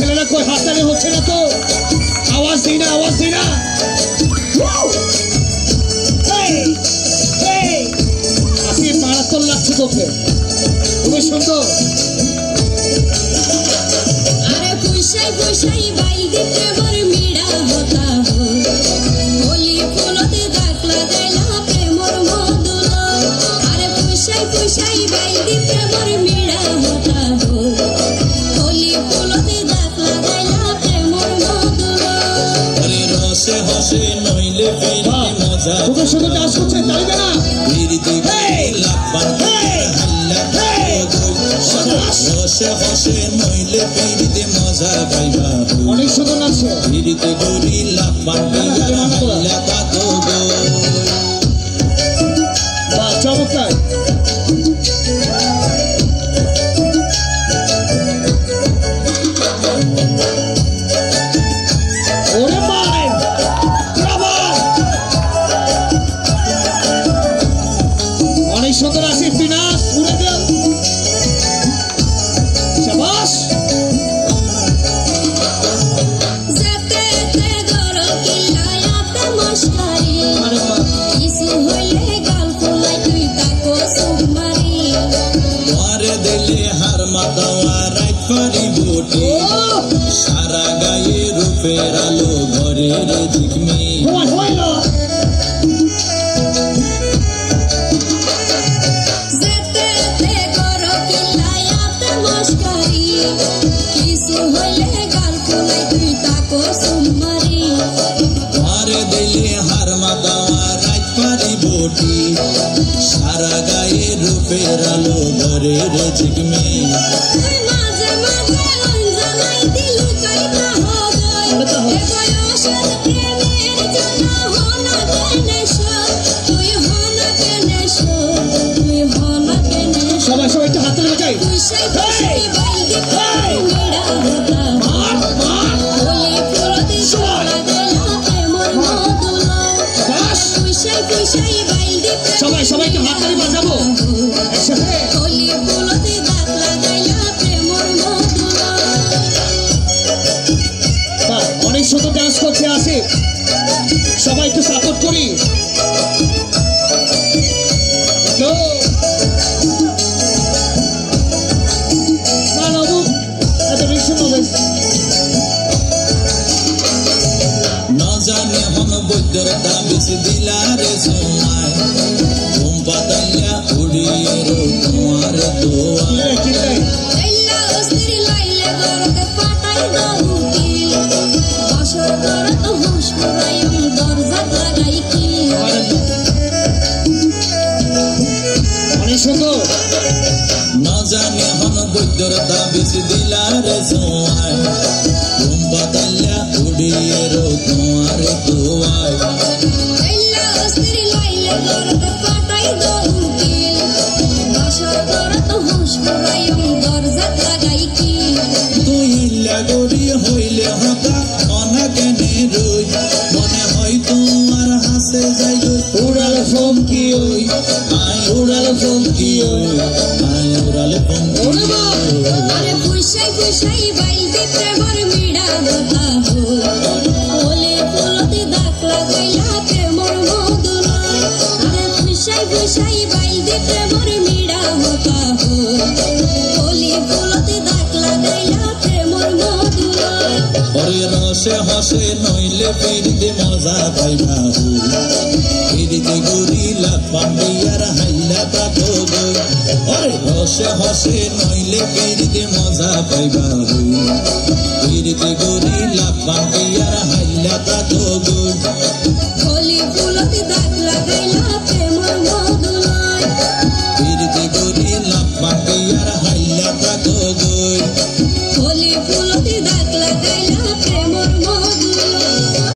ছেলেরা কই হাততালি হচ্ছে না তো আওয়াজ দিই না আজকে মারাত্মক লাগছে তোকে খুবই সুন্দর अरे खुशाई खुशाई बाई दिते बर मीड़ा होता हो होली फूलोते दाखला देला प्रेमर मधुलो अरे खुशाई खुशाई बाई दिते बर मीड़ा होता हो होली फूलोते दाखला देला प्रेमर मधुलो अरे रसे हसे नइले फिरी मजा তোকে শুধু ডান্স করছে তাই না फिरी दिबे लापान हल्ला রসে হসে নইলে ফিরিতে মজা পাইবা অনেক সুন্দর লাগছে ফিরিতে গরি লাপান হল্লা কত গো বাহ চমৎকার ওরে ভাই ব্রাভো অনেক সুন্দর আছে বিনাশ উড়ে গেল শাবাশ যেতে তে গরো কিলায়াতে মশকারি আরে বাহ কিছু হইলে গাল ফুলাই তুই তাকো সুমারি তোরে দিলে হার মাতাওয়া রাইত পারি বুটি সারা গায়ে রূপের আলো ঘরের ঝিকমি হইলো যেতে তে গরো কিলায়াতে মশকারি কিছু হইলে গাল ফুলাই তুই তাকো সুমারি তোরে দিলে হার মাতাওয়া রাইত পারি বুটি সারা গায়ে রূপের আলো ঘরের ঝিকমি তুই মাঝে মাঝে অঞ্জনাই দিলু কাইতা হগই এ বয়সের প্রেমের জন্য হনা কেনেশো তুই হনা কেনেশো সবাই সবাই একটু হাতে লাগাই খুশাই খুশাই বাইকে মেরা হতা মার মার হোলি ফুলতে সোলা দেলা প্রেমর মধুলো বাস খুশাই খুশাই বাইকে সবাই সবাই একটু হাততালি বাজাবো একসাথে হোলি ফুলতে দাখলা দেলা প্রেমর মধুলো বাহ অনেক সুন্দর ডান্স করছে আসিফ সবাই একটু সাপোর্ট করি তো না না বাবু এত রিকশন হবে ন জানে হন বৈদ্যর দাবিস দিলারে সময় ঘুম পাতাইয়া উড়িয়ে রো তোমার দোয়া কিলে লাইলা অস্থির লাইলে গরতে পাটাই দৌকিল বছর গরত হুঁশ করাইম দরজা লাগাই কি অনেক সুন্দর ন জানে হন বৈদ্যর দাবিস দিলারে সময় ঘুম পাতাইয়া উড়িয়ে রো তোমার দোয়া লাইলা অস্থির লাইলে গরতে পাটাই দৌকিল বছর গরত হুঁশ করাইম দরজা লাগাই কি তুই লাগরি হইলে হতা অনা কেনে রই মনে হয় তোমার হাসে যাই উড়াল ফমকি ওই উড়াল ফমকি উড়াল ফমকি ওরে বাহ अरे खुशाई खुशाई बाइल दे प्रेमर मीड़ा होता हो ओले फूलोते दाखला गइला प्रेमर मधुलो अरे खुशाई खुशाई बाइल दे प्रेमर मीड़ा होता हो ओले फूलोते दाखला गइला प्रेमर मधुलो ওরে রসে হসে নইলে ফিরিতে মজা পাইবা ফিরিতে গরিলা পান্ডিয়ার হাইলা কাটো গই ওরে রসে হসে নইলে ফিরিতে মজা পাইবা